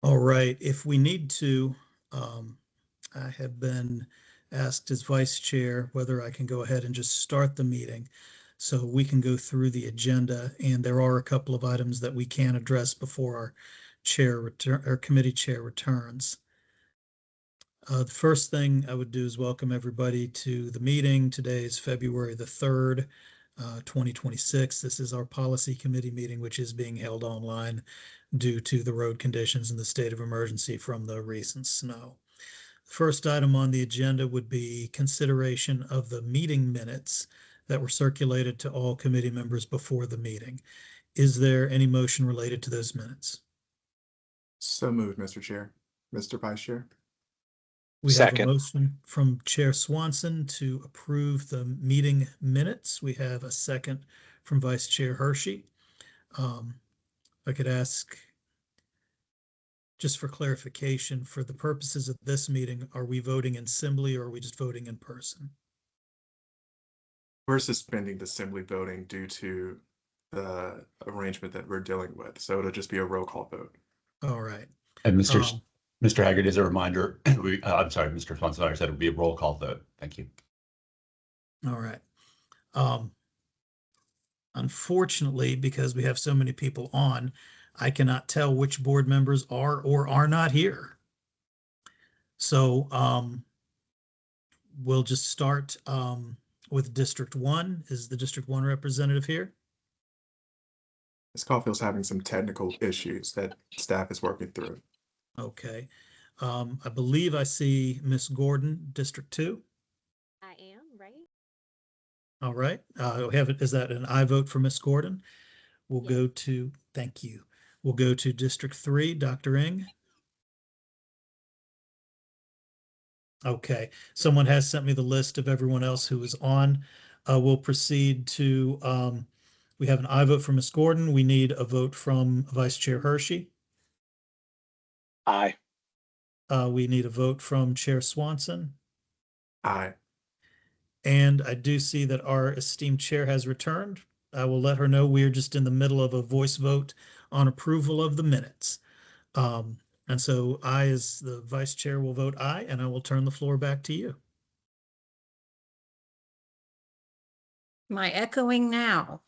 All right, if we need to, I have been asked as vice chair whether I can go ahead and just start the meeting so we can go through the agenda. And there are a couple of items that we can address before our committee chair returns. The first thing I would do is welcome everybody to the meeting. Today is February the 3rd, 2026. This is our policy committee meeting, which is being held online due to the road conditions and the state of emergency from the recent snow. The first item on the agenda would be consideration of the meeting minutes that were circulated to all committee members before the meeting. Is there any motion related to those minutes? So moved, Mr. Chair. Mr. Vice Chair. We have a Second. motion from Chair Swanson to approve the meeting minutes. We have a second from Vice Chair Hershey. I could ask, just for clarification, for the purposes of this meeting, are we voting in assembly or are we just voting in person? We're suspending the assembly voting due to the arrangement that we're dealing with. So it'll just be a roll call vote. All right. And Mr. Haggard, as a reminder, I'm sorry, Mr. Swanson, I said it would be a roll call vote. Thank you. All right. Unfortunately, because we have so many people on, I cannot tell which board members are or are not here. So we'll just start with District 1. Is the District 1 representative here? Ms. Caulfield's having some technical issues that staff is working through. Okay. I believe I see Miss Gordon, District 2. I am, right? All right. Is that an I vote for Miss Gordon? We'll Yes. go to, thank you. We'll go to District 3, Dr. Ng. Okay, someone has sent me the list of everyone else who is on. We'll proceed to, we have an I vote for Miss Gordon. We need a vote from Vice Chair Hershey. Aye. We need a vote from Chair Swanson. Aye. And I do see that our esteemed chair has returned. I will let her know we're just in the middle of a voice vote on approval of the minutes. And so I, as the vice chair, will vote aye, and I will turn the floor back to you. Am I echoing now?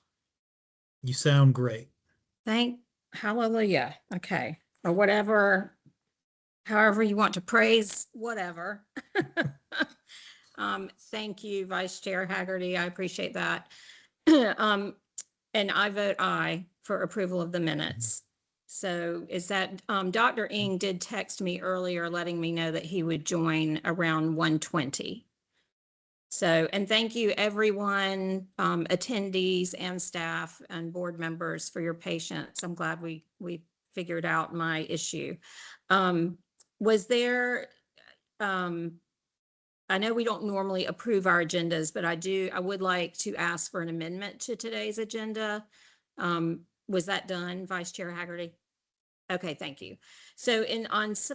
You sound great. Hallelujah. Okay. Or whatever, however you want to praise, whatever. Thank you, Vice Chair Haggerty. I appreciate that. And I vote aye for approval of the minutes. So is that, Dr. Ng did text me earlier letting me know that he would join around 1:20. So, and thank you everyone, attendees and staff and board members for your patience. I'm glad we figured out my issue. Was there, I know we don't normally approve our agendas, but I would like to ask for an amendment to today's agenda. Was that done, Vice Chair Haggerty? Okay, thank you. So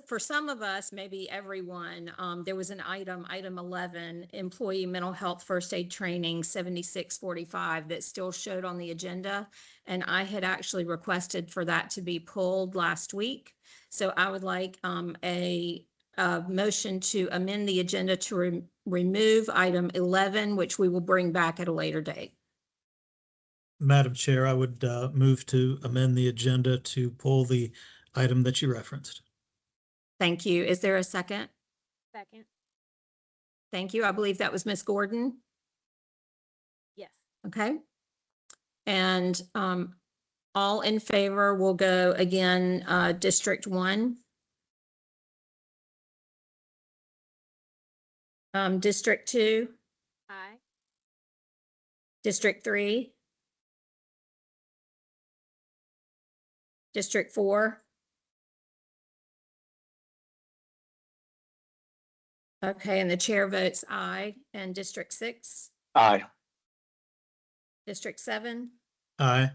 for some of us, maybe everyone, there was an item 11, employee mental health first aid training 7645 that still showed on the agenda. And I had actually requested for that to be pulled last week. So I would like a motion to amend the agenda to remove item 11, which we will bring back at a later date. Madam Chair, I would move to amend the agenda to pull the item that you referenced. Thank you. Is there a second? Second. Thank you. I believe that was Ms. Gordon. Yes. Okay. And all in favor will go again, District 1. District 2. Aye. District 3. District 4. Okay, and the chair votes aye. And District 6. Aye. District 7. Aye.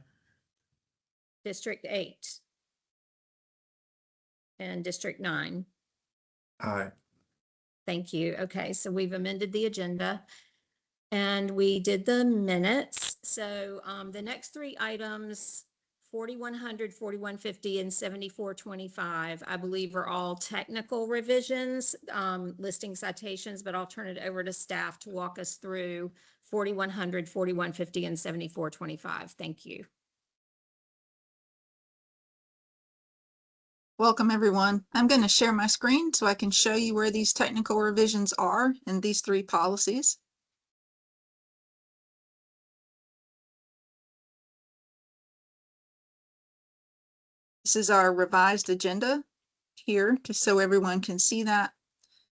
District 8. And District 9. Aye. Thank you. Okay, so we've amended the agenda and we did the minutes. So the next three items 4100, 4150, and 7425, I believe are all technical revisions, listing citations, but I'll turn it over to staff to walk us through 4100, 4150, and 7425. Thank you. Welcome, everyone. I'm going to share my screen so I can show you where these technical revisions are in these three policies. This is our revised agenda here, just so everyone can see that.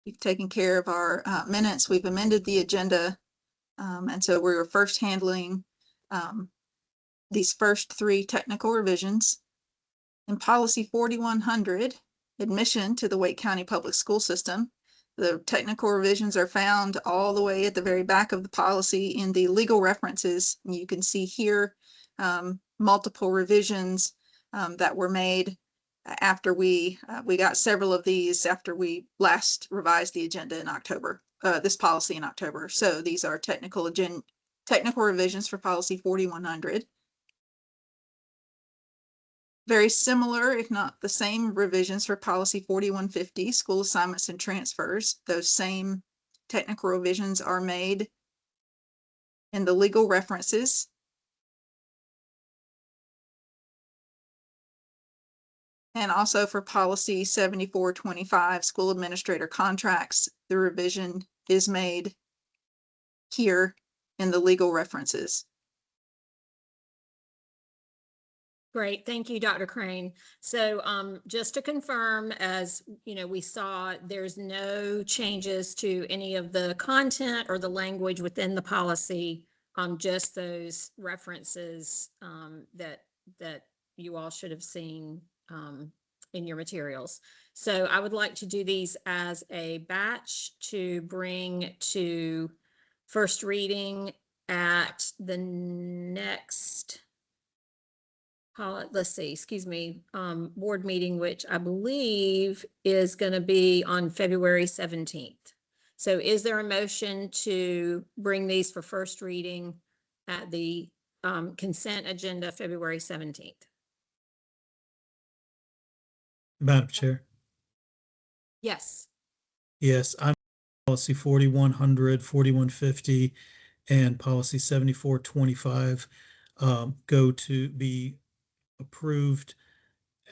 We've taken care of our minutes. We've amended the agenda. And so we were first handling these first three technical revisions. In policy 4100, admission to the Wake County Public School System, the technical revisions are found all the way at the very back of the policy in the legal references. You can see here multiple revisions that were made after we got several of these after we last revised the agenda in October, this policy in October. So these are technical revisions for policy 4100. Very similar, if not the same, revisions for policy 4150, school assignments and transfers. Those same technical revisions are made in the legal references. And also for policy 7425, school administrator contracts, the revision is made here in the legal references. Great. Thank you, Dr. Crane. So just to confirm, as you know, we saw there's no changes to any of the content or the language within the policy, just those references that you all should have seen in your materials. So I would like to do these as a batch to bring to first reading at the next board meeting, which I believe is going to be on February 17th. So is there a motion to bring these for first reading at the consent agenda February 17th? Madam Chair. Yes. Yes, I'm policy 4100, 4150, and policy 7425 go to be approved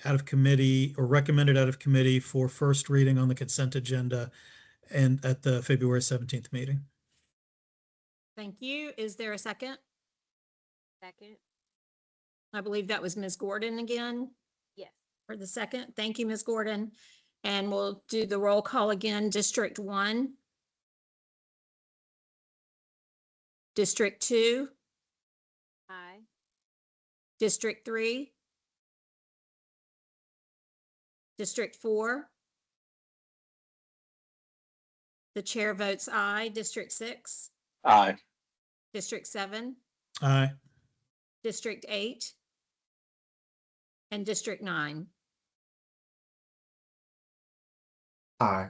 out of committee or recommended out of committee for first reading on the consent agenda and at the February 17th meeting. Thank you. Is there a second? Second. I believe that was Ms. Gordon again Yes. for the second. Thank you, Ms. Gordon. And we'll do the roll call again. District 1. District 2. Aye. District 3. District 4. The chair votes aye. District 6. Aye. District 7. Aye. District 8. And District 9. Aye.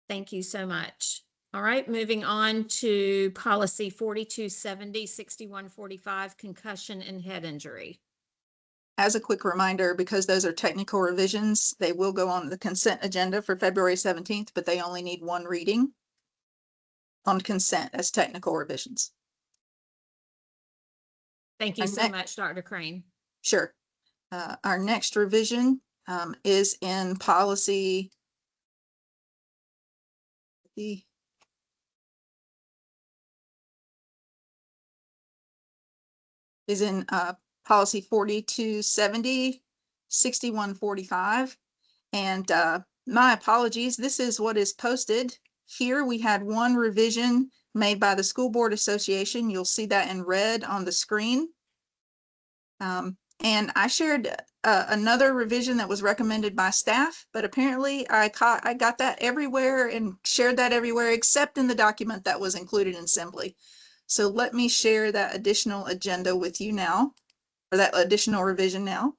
Thank you so much. All right, moving on to policy 4270, 6145, concussion and head injury. As a quick reminder, because those are technical revisions, they will go on the consent agenda for February 17th, but they only need one reading on consent as technical revisions. Thank you Our so next- much, Dr. Crane. Sure. Our next revision is in policy. Policy 4270, 6145. And my apologies, this is what is posted. Here we had one revision made by the School Board Association. You'll see that in red on the screen. And I shared another revision that was recommended by staff, but apparently I got that everywhere and shared that everywhere except in the document that was included in Assembly. So let me share that additional agenda with you now, or that additional revision now.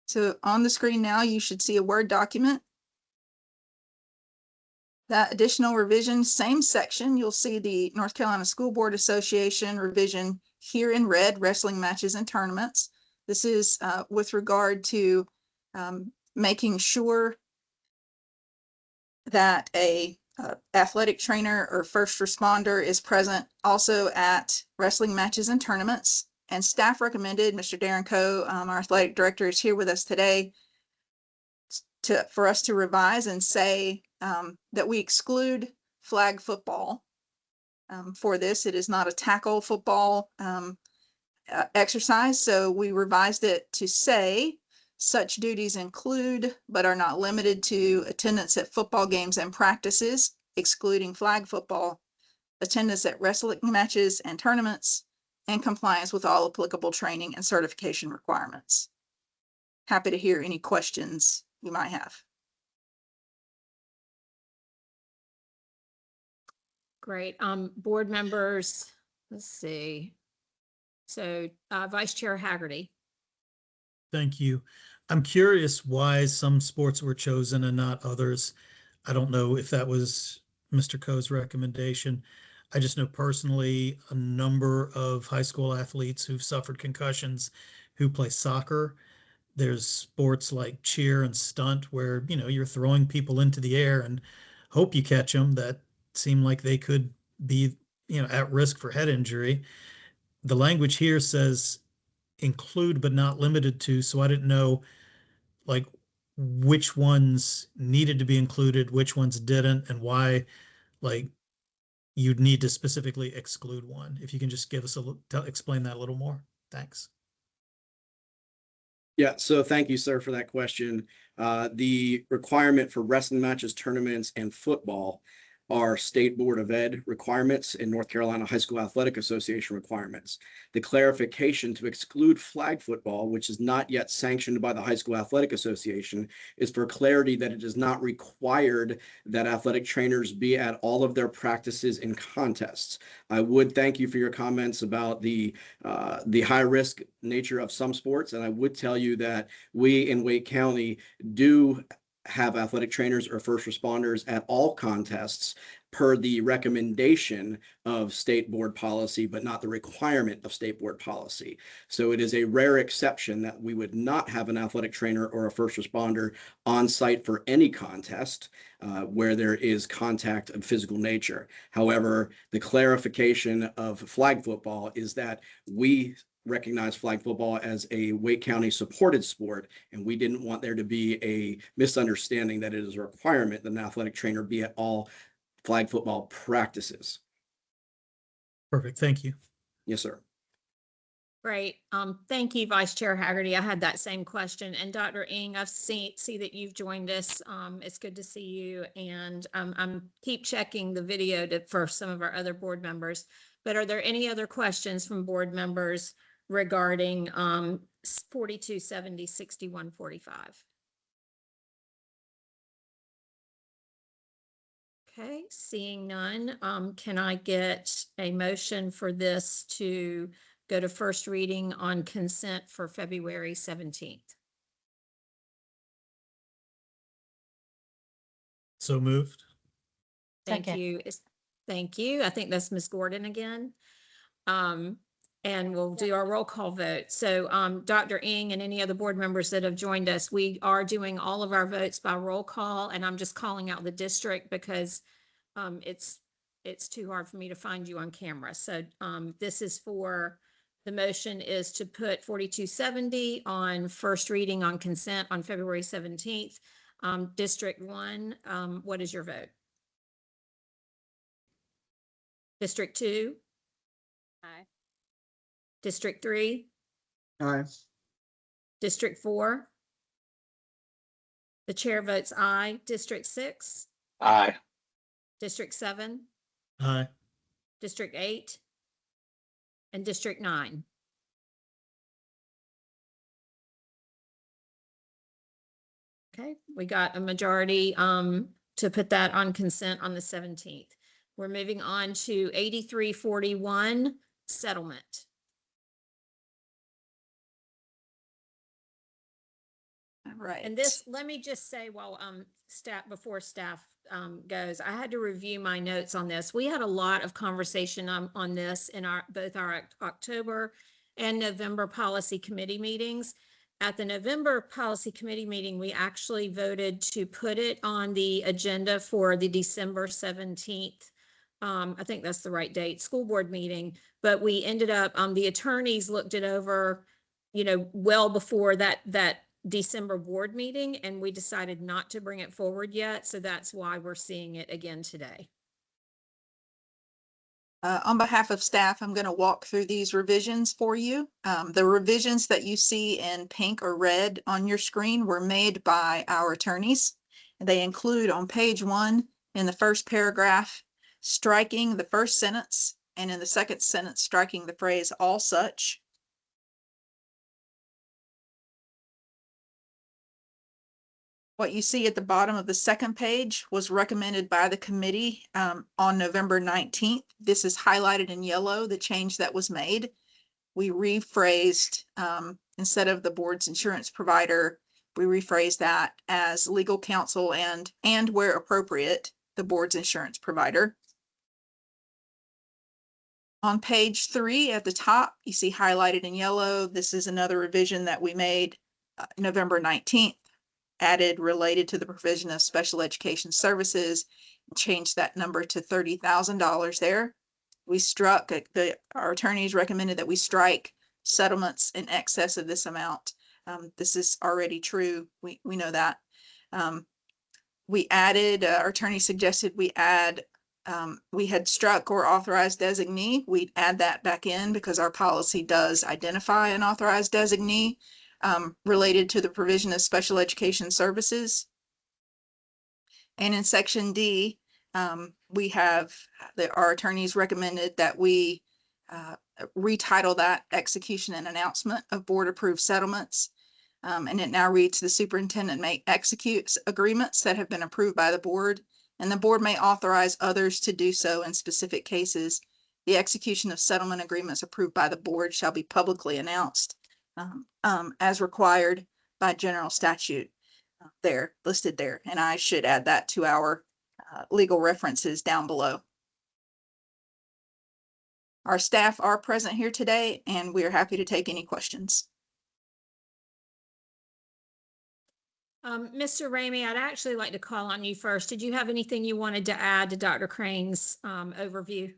So on the screen now, you should see a Word document. That additional revision, same section, you'll see the North Carolina School Board Association revision here in red, wrestling matches and tournaments. This is with regard to making sure that a athletic trainer or first responder is present also at wrestling matches and tournaments. And staff recommended, Mr. Darren Coe, our athletic director, is here with us today for us to revise and say that we exclude flag football for this. It is not a tackle football exercise, so we revised it to say such duties include, but are not limited to, attendance at football games and practices, excluding flag football, attendance at wrestling matches and tournaments, and compliance with all applicable training and certification requirements. Happy to hear any questions you might have. Great. Board members, let's see. So, Vice Chair Haggerty. Thank you. I'm curious why some sports were chosen and not others. I don't know if that was Mr. Coe's recommendation. I just know personally a number of high school athletes who've suffered concussions who play soccer. There's sports like cheer and stunt where, you know, you're throwing people into the air and hope you catch them that seem like they could be, you know, at risk for head injury. The language here says include but not limited to, so I didn't know like which ones needed to be included, which ones didn't, and why like you'd need to specifically exclude one. If you can just give us explain that a little more. Thanks. Yeah, so thank you, sir, for that question. The requirement for wrestling matches, tournaments, and football are State Board of Ed requirements and North Carolina High School Athletic Association requirements. The clarification to exclude flag football, which is not yet sanctioned by the High School Athletic Association, is for clarity that it is not required that athletic trainers be at all of their practices and contests. I would thank you for your comments about the high risk nature of some sports, and I would tell you that we in Wake County do have athletic trainers or first responders at all contests per the recommendation of state board policy, but not the requirement of state board policy. So it is a rare exception that we would not have an athletic trainer or a first responder on site for any contest where there is contact of physical nature. However, the clarification of flag football is that we recognize flag football as a Wake County supported sport, and we didn't want there to be a misunderstanding that it is a requirement that an athletic trainer be at all flag football practices. Perfect. Thank you. Yes, sir. Great. Thank you, Vice Chair Haggerty. I had that same question. And Dr. Ng, I've see that you've joined us. It's good to see you. And I'm keep checking the video for some of our other board members. But are there any other questions from board members regarding 4270 6145? Okay, seeing none, can I get a motion for this to go to first reading on consent for February 17th? So moved. Thank you. Thank you. I think that's Ms. Gordon again. And we'll do our roll call vote. So Dr. Ng and any other board members that have joined us, we are doing all of our votes by roll call, and I'm just calling out the district because it's too hard for me to find you on camera. So this is for, the motion is to put 4270 on first reading on consent on February 17th. District 1, what is your vote? District 2? Aye. District 3? Aye. District 4? The chair votes aye. District 6? Aye. District 7? Aye. District 8? And District 9? Okay, we got a majority to put that on consent on the 17th. We're moving on to 8341 settlement. All right. And this, let me just say while before staff goes, I had to review my notes on this. We had a lot of conversation on this in both our October and November policy committee meetings. At the November policy committee meeting, we actually voted to put it on the agenda for the December 17th. I think that's the right date, school board meeting, but we ended up, the attorneys looked it over, well before that December board meeting, and we decided not to bring it forward yet. So that's why we're seeing it again today. On behalf of staff, I'm going to walk through these revisions for you. The revisions that you see in pink or red on your screen were made by our attorneys. They include on page 1 in the first paragraph, striking the first sentence, and in the second sentence, striking the phrase "all such." What you see at the bottom of the second page was recommended by the committee on November 19th. This is highlighted in yellow, the change that was made. We rephrased, instead of the board's insurance provider, we rephrased that as legal counsel and where appropriate, the board's insurance provider. On page 3 at the top, you see highlighted in yellow, this is another revision that we made November 19th. Added related to the provision of special education services, changed that number to $30,000 there. We struck, our attorneys recommended that we strike settlements in excess of this amount. This is already true. We know that. We added, our attorney suggested we add, we had struck or authorized designee. We'd add that back in because our policy does identify an authorized designee. Related to the provision of special education services. And in section D, we have our attorneys recommended that we retitle that execution and announcement of board approved settlements. And it now reads, the superintendent may execute agreements that have been approved by the board, and the board may authorize others to do so in specific cases. The execution of settlement agreements approved by the board shall be publicly announced as required by general statute there, listed there. And I should add that to our legal references down below. Our staff are present here today, and we are happy to take any questions. Mr. Ramey, I'd actually like to call on you first. Did you have anything you wanted to add to Dr. Crane's overview?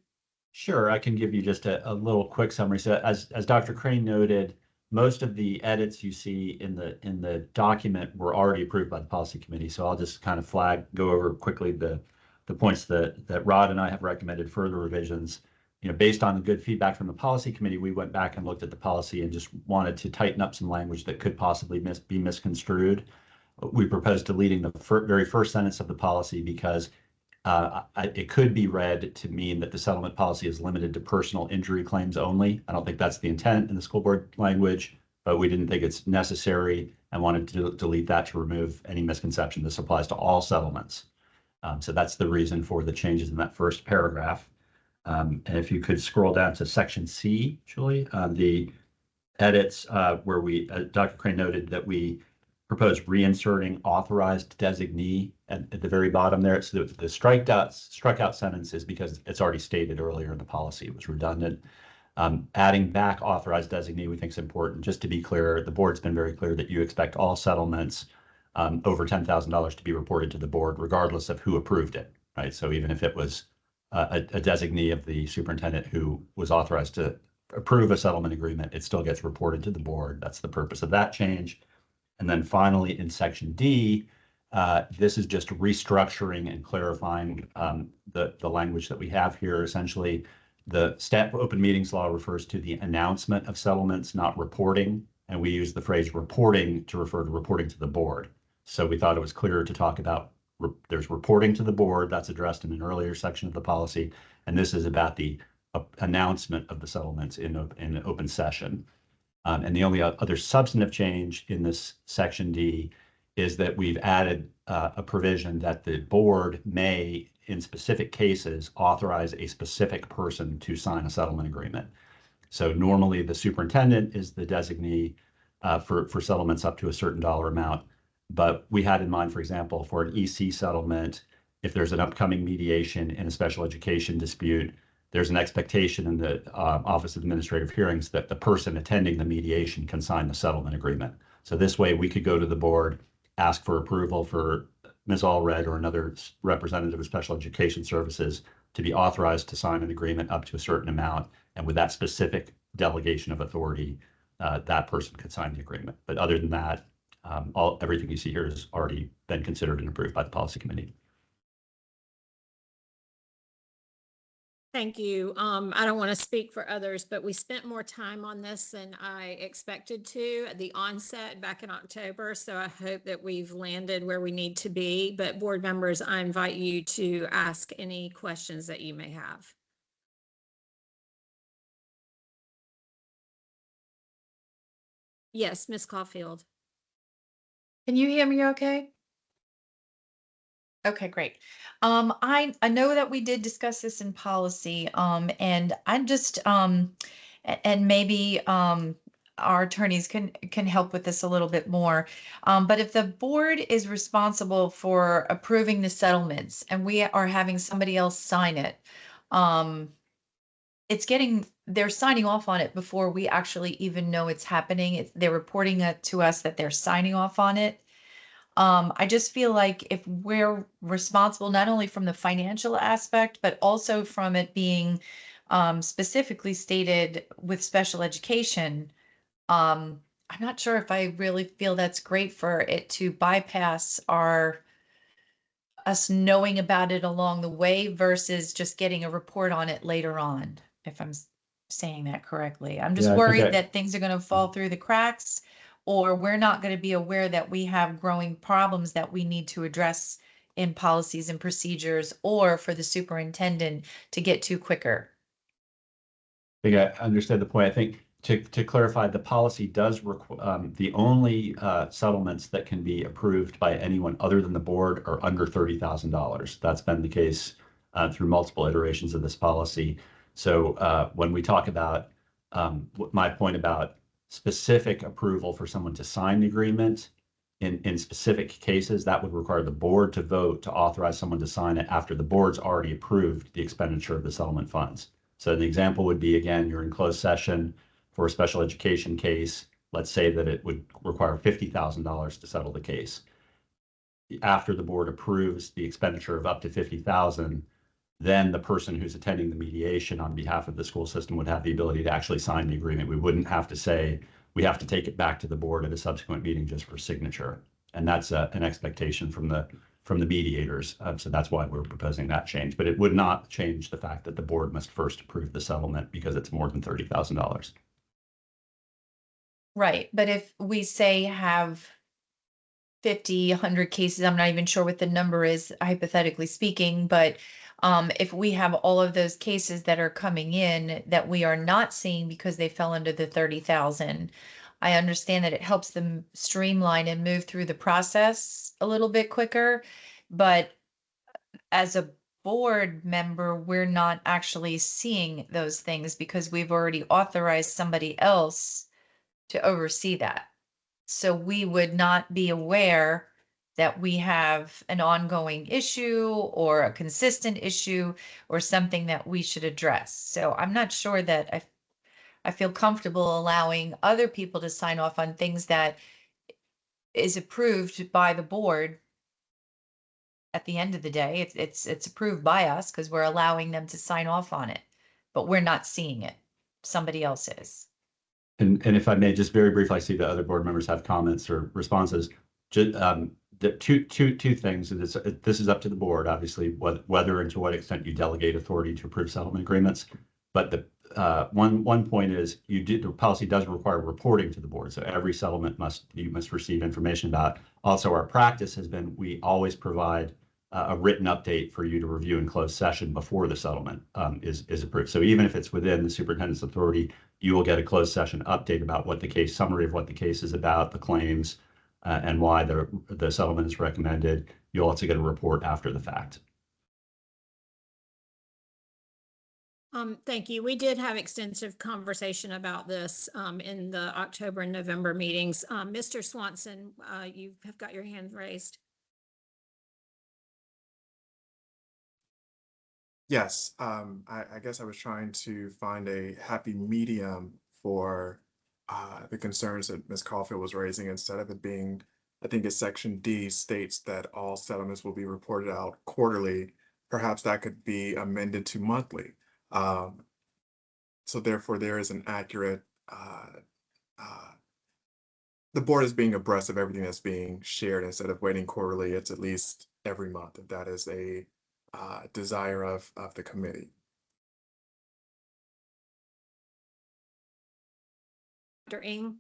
Sure, I can give you just a little quick summary. So as Dr. Crane noted, most of the edits you see in the document were already approved by the policy committee. So I'll just kind of go over quickly the points that Rod and I have recommended further revisions. Based on the good feedback from the policy committee, we went back and looked at the policy and just wanted to tighten up some language that could possibly be misconstrued. We proposed deleting the very first sentence of the policy because it could be read to mean that the settlement policy is limited to personal injury claims only. I don't think that's the intent in the school board language, but we didn't think it's necessary and wanted to delete that to remove any misconception. This applies to all settlements. So that's the reason for the changes in that first paragraph. And if you could scroll down to section C, Julie, the edits where Dr. Crane noted that we proposed reinserting authorized designee at the very bottom there. So the struck out sentence is because it's already stated earlier in the policy. It was redundant. Adding back authorized designee we think is important. Just to be clear, the board's been very clear that you expect all settlements over $10,000 to be reported to the board, regardless of who approved it, right? So even if it was a designee of the superintendent who was authorized to approve a settlement agreement, it still gets reported to the board. That's the purpose of that change. And then finally, in section D, this is just restructuring and clarifying the language that we have here. Essentially, the stat open meetings law refers to the announcement of settlements, not reporting. And we use the phrase reporting to refer to reporting to the board. So we thought it was clearer to talk about there's reporting to the board that's addressed in an earlier section of the policy. And this is about the announcement of the settlements in an open session. And the only other substantive change in this section D is that we've added a provision that the board may, in specific cases, authorize a specific person to sign a settlement agreement. So normally the superintendent is the designee for settlements up to a certain dollar amount. But we had in mind, for example, for an EC settlement, if there's an upcoming mediation in a special education dispute, there's an expectation in the Office of Administrative Hearings that the person attending the mediation can sign the settlement agreement. So this way we could go to the board, ask for approval for Ms. Allred or another representative of Special Education Services to be authorized to sign an agreement up to a certain amount. And with that specific delegation of authority, that person could sign the agreement. But other than that, everything you see here has already been considered and approved by the policy committee. Thank you. I don't want to speak for others, but we spent more time on this than I expected to at the onset back in October. So I hope that we've landed where we need to be. But board members, I invite you to ask any questions that you may have. Yes, Ms. Caulfield. Can you hear me okay? Okay, great. I know that we did discuss this in policy, and I'm just, and maybe, our attorneys can help with this a little bit more. But if the board is responsible for approving the settlements and we are having somebody else sign it, they're signing off on it before we actually even know it's happening. They're reporting it to us that they're signing off on it. I just feel like if we're responsible, not only from the financial aspect, but also from it being specifically stated with special education, I'm not sure if I really feel that's great for it to bypass us knowing about it along the way versus just getting a report on it later on, if I'm saying that correctly. I'm just Yeah, I think worried that things are going to fall through the cracks, or we're not going to be aware that we have growing problems that we need to address in policies and procedures, or for the superintendent to get to quicker. I think I understand the point. I think to clarify, the policy does the only settlements that can be approved by anyone other than the board are under $30,000. That's been the case through multiple iterations of this policy. So when we talk about my point about specific approval for someone to sign the agreement in specific cases, that would require the board to vote to authorize someone to sign it after the board's already approved the expenditure of the settlement funds. So the example would be, again, you're in closed session for a special education case. Let's say that it would require $50,000 to settle the case. After the board approves the expenditure of up to $50,000, then the person who's attending the mediation on behalf of the school system would have the ability to actually sign the agreement. We wouldn't have to say, we have to take it back to the board at a subsequent meeting just for signature. And that's an expectation from the mediators. So that's why we're proposing that change. But it would not change the fact that the board must first approve the settlement because it's more than $30,000. Right, but if we say have 50, 100 cases, I'm not even sure what the number is, hypothetically speaking, but if we have all of those cases that are coming in that we are not seeing because they fell under the 30,000, I understand that it helps them streamline and move through the process a little bit quicker. But as a board member, we're not actually seeing those things because we've already authorized somebody else to oversee that. So we would not be aware that we have an ongoing issue or a consistent issue or something that we should address. So I'm not sure that I feel comfortable allowing other people to sign off on things that is approved by the board. At the end of the day, it's approved by us because we're allowing them to sign off on it, but we're not seeing it. Somebody else is. And if I may, just very briefly, I see that other board members have comments or responses. The two things. This is up to the board, obviously, whether and to what extent you delegate authority to approve settlement agreements. But the one point is the policy does require reporting to the board. So every settlement you must receive information about. Also, our practice has been we always provide a written update for you to review in closed session before the settlement is approved. So even if it's within the superintendent's authority, you will get a closed session update about summary of what the case is about, the claims, and why the settlement is recommended. You'll also get a report after the fact. Thank you. We did have extensive conversation about this in the October and November meetings. Mr. Swanson, you have got your hand raised. Yes, I guess I was trying to find a happy medium for the concerns that Ms. Caulfield was raising. Instead of it being, I think it's section D states that all settlements will be reported out quarterly. Perhaps that could be amended to monthly. Um, so therefore there is an accurate, uh, the board is being abreast of everything that's being shared. Instead of waiting quarterly, it's at least every month, if that is a desire of the committee. Dr. Ing?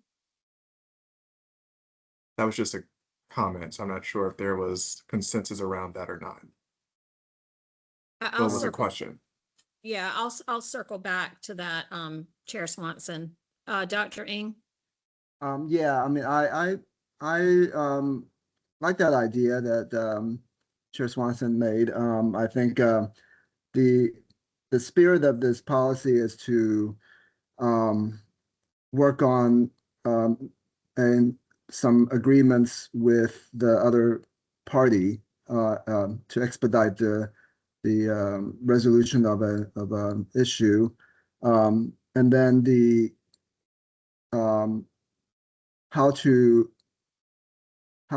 That was just a comment, so I'm not sure if there was consensus around that or not. I'll What was the circle, question? yeah, I'll circle back to that, Chair Swanson. Dr. Ing? Yeah, I mean, I like that idea that Chair Swanson made. I think the spirit of this policy is to work on and some agreements with the other party to expedite the resolution of an issue, and then the how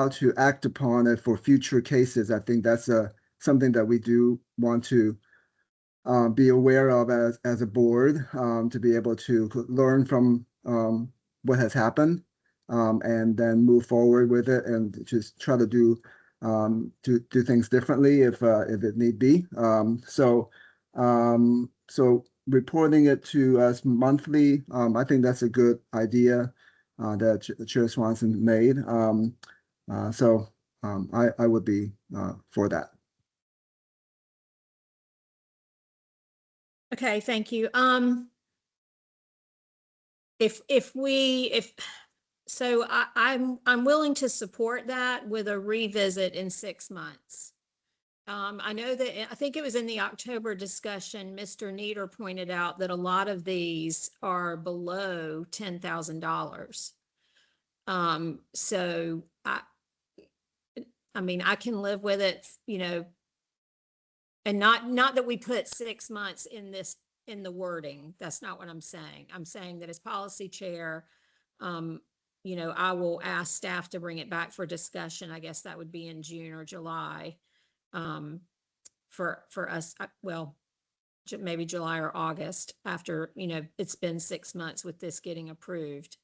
to act upon it for future cases. I think that's something that we do want to be aware of as a board, to be able to learn from what has happened, and then move forward with it and just try to do things differently if it need be. So reporting it to us monthly, I think that's a good idea that Chair Swanson made. I would be for that. Okay, thank you. So I'm willing to support that with a revisit in 6 months. I know that, I think it was in the October discussion, Mr. Nieder pointed out that a lot of these are below $10,000. So I mean, I can live with it, you know, and not that we put 6 months in the wording. That's not what I'm saying. I'm saying that as policy chair, you know, I will ask staff to bring it back for discussion. I guess that would be in June or July, for us, well, maybe July or August, after, you know, it's been 6 months with this getting approved.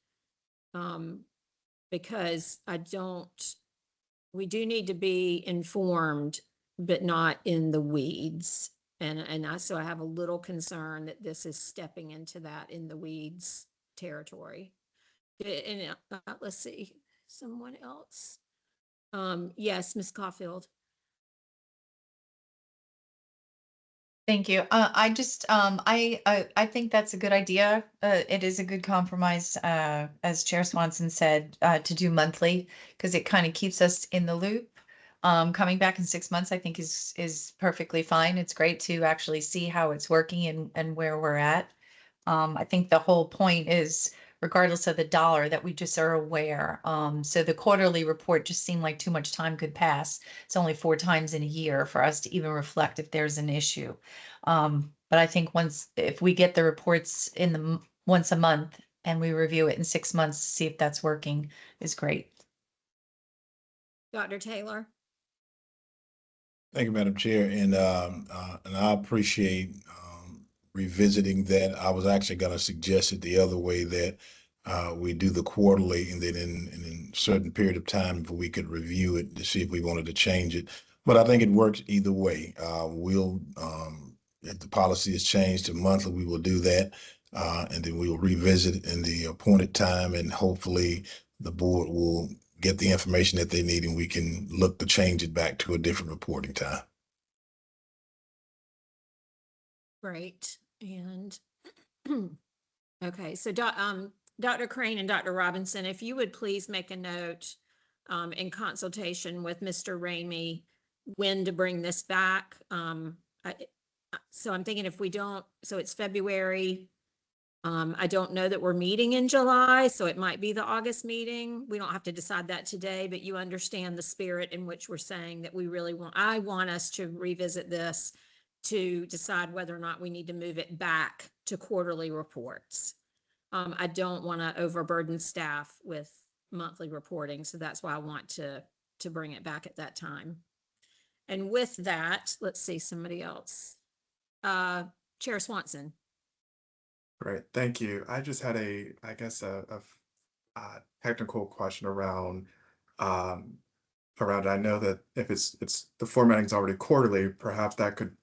Because we do need to be informed, but not in the weeds. So I have a little concern that this is stepping into that in the weeds territory. And let's see, someone else. Yes, Ms. Caulfield. Thank you. I just, I think that's a good idea. It is a good compromise, as Chair Swanson said, to do monthly, because it kind of keeps us in the loop. Coming back in 6 months, I think is perfectly fine. It's great to actually see how it's working and where we're at. I think the whole point is, regardless of the dollar, that we just are aware. So the quarterly report just seemed like too much time could pass. It's only 4 times in a year for us to even reflect if there's an issue. But I think if we get the reports once a month and we review it in 6 months to see if that's working, is great. Dr. Taylor. Thank you, Madam Chair, and I appreciate revisiting that. I was actually going to suggest it the other way, that we do the quarterly, and then in a certain period of time, if we could review it to see if we wanted to change it. But I think it works either way. We'll, if the policy is changed to monthly, we will do that, and then we will revisit it in the appointed time, and hopefully the board will get the information that they need, and we can look to change it back to a different reporting time. Great. And okay, so Dr. Crane and Dr. Robinson, if you would please make a note in consultation with Mr. Ramey when to bring this back. So I'm thinking if we don't, so it's February. I don't know that we're meeting in July, so it might be the August meeting. We don't have to decide that today, but you understand the spirit in which we're saying that I want us to revisit this to decide whether or not we need to move it back to quarterly reports. I don't want to overburden staff with monthly reporting, so that's why I want to bring it back at that time. And with that, let's see, somebody else. Chair Swanson. Great, thank you. I just had I guess a technical question around I know that if it's the formatting's already quarterly, perhaps that could,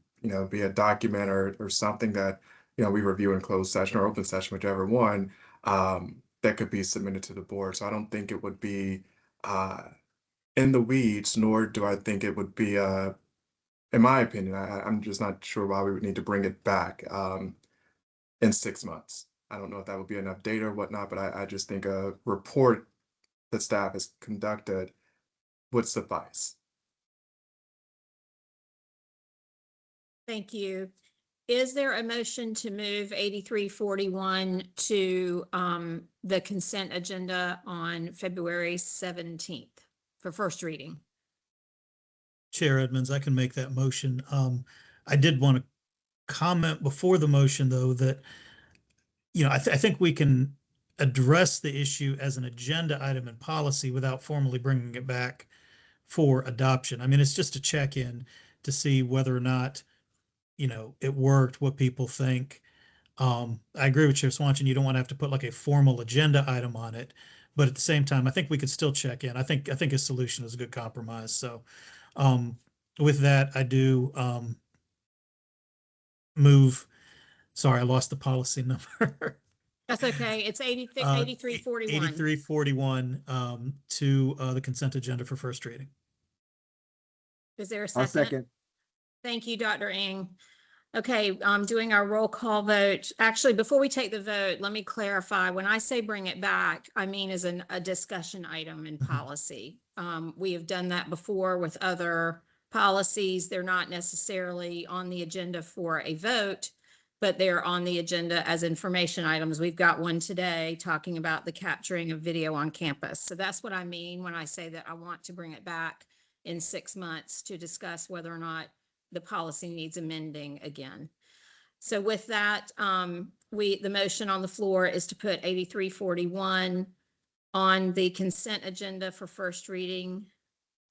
be a document or something that, we review in closed session or open session, whichever one, that could be submitted to the board. So I don't think it would be in the weeds, nor do I think it would be in my opinion, I'm just not sure why we would need to bring it back in 6 months. I don't know if that would be enough data or whatnot, but I just think a report that staff has conducted would suffice. Thank you. Is there a motion to move 8341 to the consent agenda on February 17th for first reading? Chair Edmonds, I can make that motion. I did want to comment before the motion, though, that, I think we can address the issue as an agenda item in policy without formally bringing it back for adoption. I mean, it's just a check-in to see whether or not, it worked, what people think. I agree with Chair Swanson. You don't want to have to put like a formal agenda item on it, but at the same time, I think we could still check in. I think a solution is a good compromise. So with that, I do move. Sorry, I lost the policy number. That's okay. It's 8341. 8341 to the consent agenda for first reading. Is there a I'll second? second. Thank you, Dr. Ng. Okay, doing our roll call vote. Actually, before we take the vote, let me clarify. When I say bring it back, I mean as a discussion item in policy. We have done that before with other policies. They're not necessarily on the agenda for a vote, but they're on the agenda as information items. We've got one today talking about the capturing of video on campus. So that's what I mean when I say that I want to bring it back in 6 months to discuss whether or not the policy needs amending again. So with that, the motion on the floor is to put 8341 on the consent agenda for first reading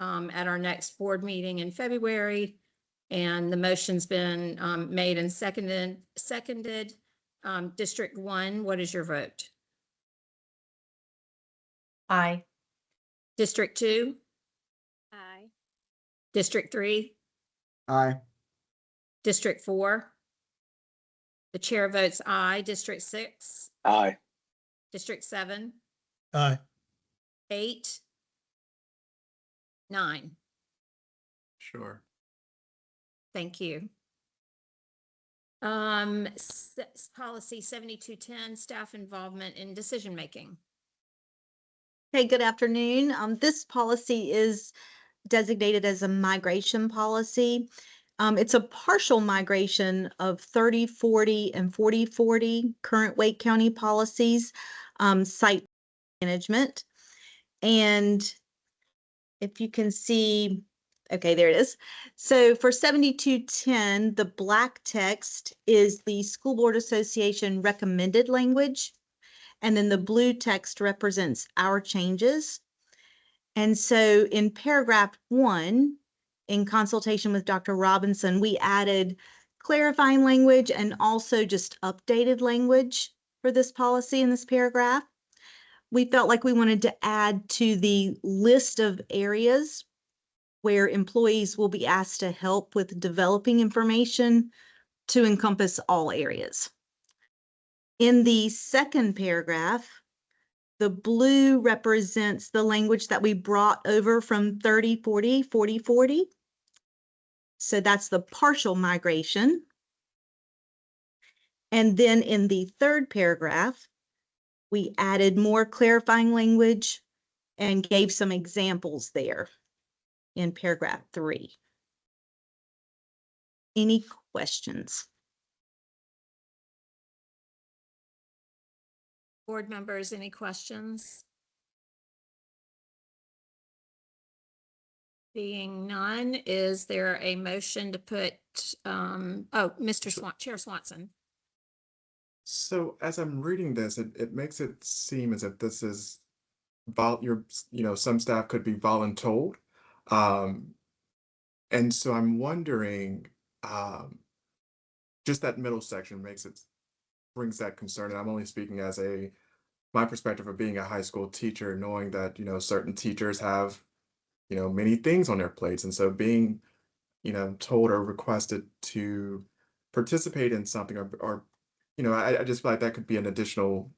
at our next board meeting in February. And the motion's been made and seconded. District 1, what is your vote? Aye. District 2? Aye. District 3? Aye. District 4? The chair votes aye. District 6? Aye. District 7? Aye. 8? 9? Sure. Thank you. Policy 7210, staff involvement in decision-making. Hey, good afternoon. This policy is designated as a migration policy. It's a partial migration of 3040 and 4040 current Wake County policies, site management. And if you can see, okay, there it is. So for 7210, the black text is the School Board Association recommended language. And then the blue text represents our changes. And so in paragraph 1, in consultation with Dr. Robinson, we added clarifying language and also just updated language for this policy in this paragraph. We felt like we wanted to add to the list of areas where employees will be asked to help with developing information to encompass all areas. In the second paragraph, the blue represents the language that we brought over from 3040, 4040. So that's the partial migration. And then in the third paragraph, we added more clarifying language and gave some examples there in paragraph 3. Any questions? Board members, any questions? Being none, is there a motion to put Chair Swanson. So as I'm reading this, it makes it seem as if this is some staff could be voluntold. Um, and so I'm wondering, just that middle section brings that concern. And I'm only speaking as my perspective of being a high school teacher, knowing that, certain teachers have, many things on their plates. And so being, told or requested to participate in something or I just feel like that could be an additional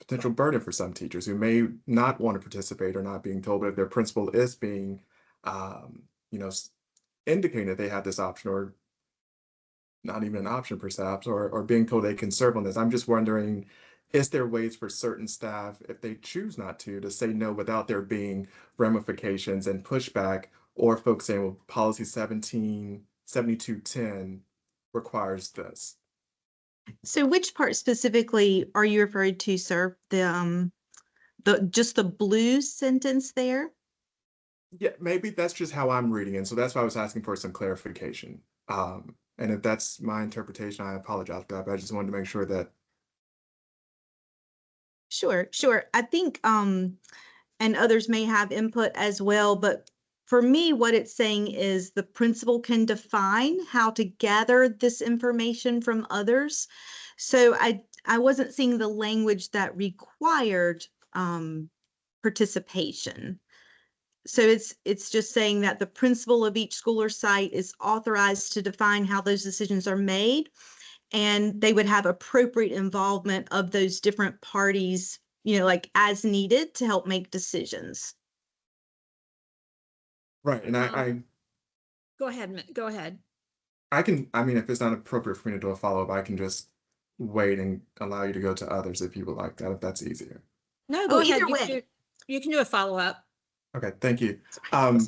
potential burden for some teachers who may not want to participate or not being told, but if their principal is being, indicating that they have this option or not even an option perhaps, or being told they can serve on this. I'm just wondering, is there ways for certain staff, if they choose not to say no without there being ramifications and pushback, or folks saying, well, policy 7210 requires this? So which part specifically are you referring to, sir? Just the blue sentence there? Yeah, maybe that's just how I'm reading it. So that's why I was asking for some clarification. And if that's my interpretation, I apologize for that, but I just wanted to make sure that. Sure. I think, and others may have input as well, but for me, what it's saying is the principal can define how to gather this information from others. So I wasn't seeing the language that required participation. So it's just saying that the principal of each school or site is authorized to define how those decisions are made, and they would have appropriate involvement of those different parties, like as needed to help make decisions. Right, and I Go ahead, go ahead. if it's not appropriate for me to do a follow-up, I can just wait and allow you to go to others if you would like that, if that's easier. No, go ahead. Either way. You can do a follow-up. Okay, thank you. I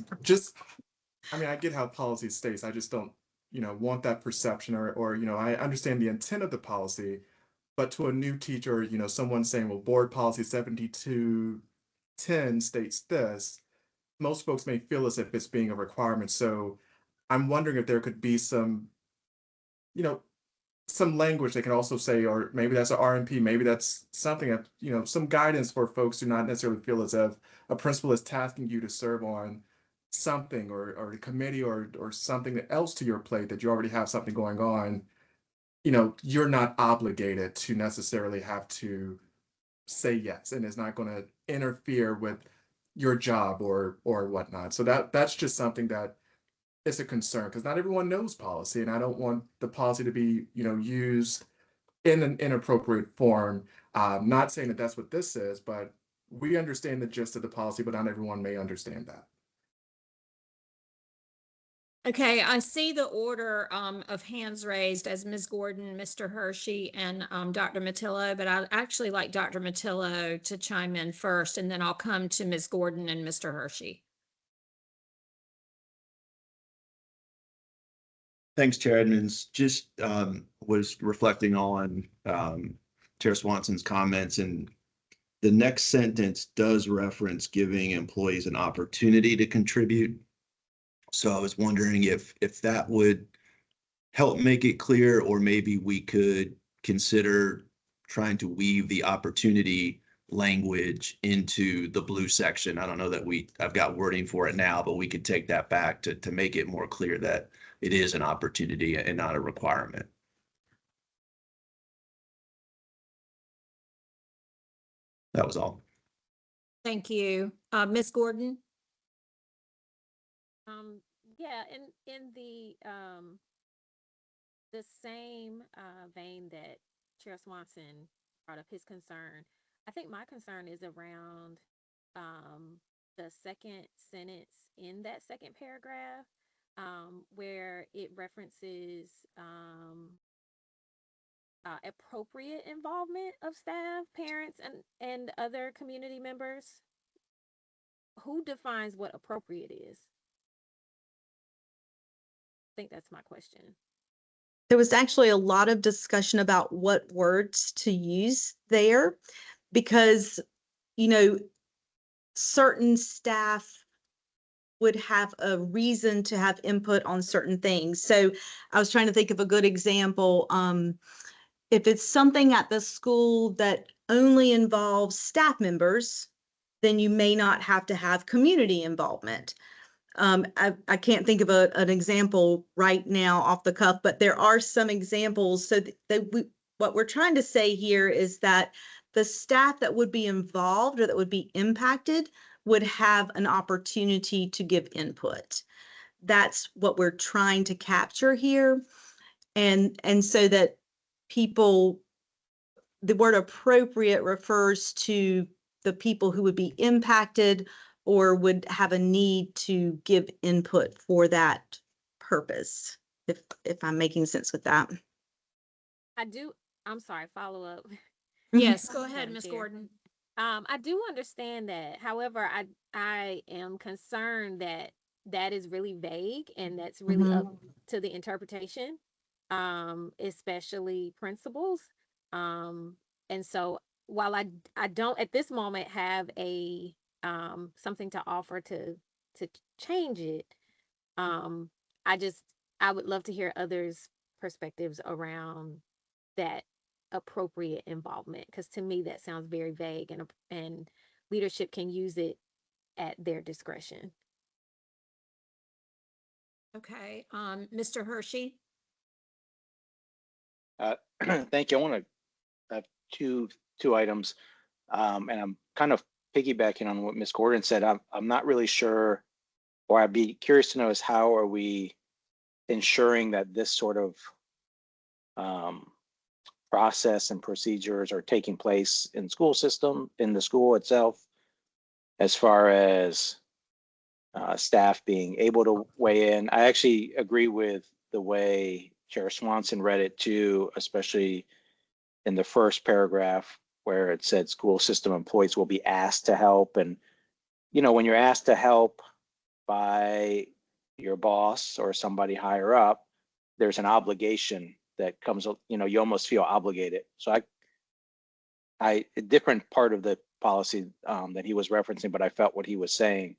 get how policy states, I just don't, want that perception or I understand the intent of the policy, but to a new teacher, someone saying, well, board policy 7210 states this, most folks may feel as if it's being a requirement. So I'm wondering if there could be some, some language they can also say, or maybe that's an RMP, maybe that's something that, some guidance for folks who not necessarily feel as if a principal is tasking you to serve on something or a committee or something else to your plate that you already have something going on. You're not obligated to necessarily have to say yes, and it's not going to interfere with your job or whatnot. So that's just something that is a concern, because not everyone knows policy, and I don't want the policy to be used in an inappropriate form. Not saying that that's what this is, but we understand the gist of the policy, but not everyone may understand that. Okay, I see the order of hands raised as Ms. Gordon, Mr. Hershey, and Dr. Matillo, but I'd actually like Dr. Matillo to chime in first, and then I'll come to Ms. Gordon and Mr. Hershey. Thanks, Chair Edmonds. Just was reflecting on Chair Swanson's comments, and the next sentence does reference giving employees an opportunity to contribute. So I was wondering if that would help make it clear, or maybe we could consider trying to weave the opportunity language into the blue section. I don't know that I've got wording for it now, but we could take that back to make it more clear that it is an opportunity and not a requirement. That was all. Thank you. Ms. Gordon? Yeah, in the same vein that Chair Swanson brought up his concern, I think my concern is around the second sentence in that second paragraph, where it references appropriate involvement of staff, parents, and other community members. Who defines what appropriate is? I think that's my question. There was actually a lot of discussion about what words to use there, because, certain staff would have a reason to have input on certain things. So I was trying to think of a good example. If it's something at the school that only involves staff members, then you may not have to have community involvement. I can't think of an example right now off the cuff, but there are some examples. So what we're trying to say here is that the staff that would be involved or that would be impacted would have an opportunity to give input. That's what we're trying to capture here. And so that people, the word appropriate refers to the people who would be impacted or would have a need to give input for that purpose, if I'm making sense with that. I'm sorry, follow up. Yes, go ahead, Madam Ms. Chair. Gordon. I do understand that. However, I am concerned that that is really vague and that's really up to the interpretation, especially principals. And so while I don't at this moment have a something to offer to change it, I would love to hear others' perspectives around that appropriate involvement, because to me that sounds very vague, and leadership can use it at their discretion. Okay, Mr. Hershey? Thank you. I want to have two items, and I'm kind of piggybacking on what Ms. Gordon said. I'm not really sure, or I'd be curious to know is how are we ensuring that this sort of process and procedures are taking place in school system, in the school itself, as far as staff being able to weigh in. I actually agree with the way Chair Swanson read it too, especially in the first paragraph where it said school system employees will be asked to help. And, you know, when you're asked to help by your boss or somebody higher up, there's an obligation that comes, you know, you almost feel obligated. So a different part of the policy that he was referencing, but I felt what he was saying.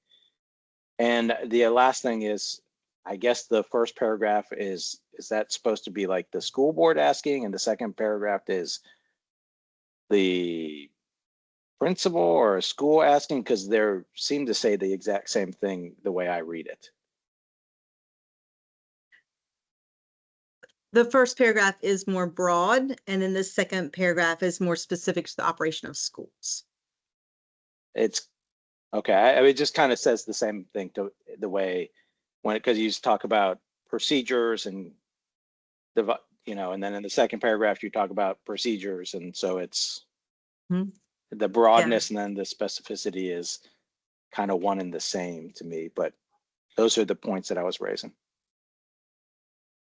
And the last thing is, I guess the first paragraph is that supposed to be like the school board asking, and the second paragraph is the principal or a school asking? Because they seem to say the exact same thing the way I read it. The first paragraph is more broad, and then the second paragraph is more specific to the operation of schools. It's okay. I mean, it just kind of says the same thing to the way because you talk about procedures and and then in the second paragraph you talk about procedures, and so it's the broadness and then the specificity is kind of one and the same to me. But those are the points that I was raising.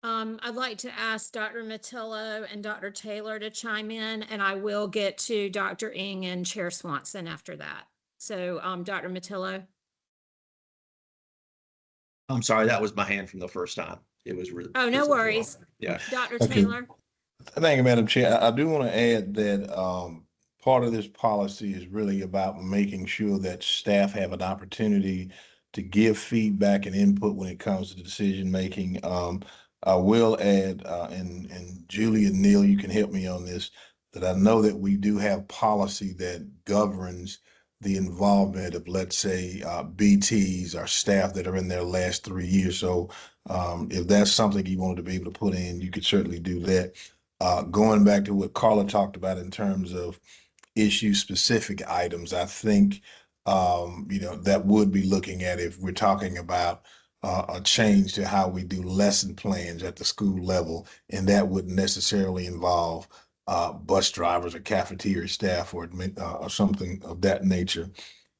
I'd like to ask Dr. Matillo and Dr. Taylor to chime in, and I will get to Dr. Ng and Chair Swanson after that. So, Dr. Matillo. I'm sorry, that was my hand from the first time. It was really. Oh, no worries. Yeah. Dr. Okay. Taylor. Thank you, Madam Chair. I do want to add that part of this policy is really about making sure that staff have an opportunity to give feedback and input when it comes to decision making. I will add, and Julie and Neil, you can help me on this, that I know that we do have policy that governs the involvement of, let's say, BTs or staff that are in their last 3 years. So if that's something you wanted to be able to put in, you could certainly do that. Going back to what Carla talked about in terms of issue-specific items, I think, that would be looking at if we're talking about a change to how we do lesson plans at the school level, and that wouldn't necessarily involve bus drivers or cafeteria staff or something of that nature.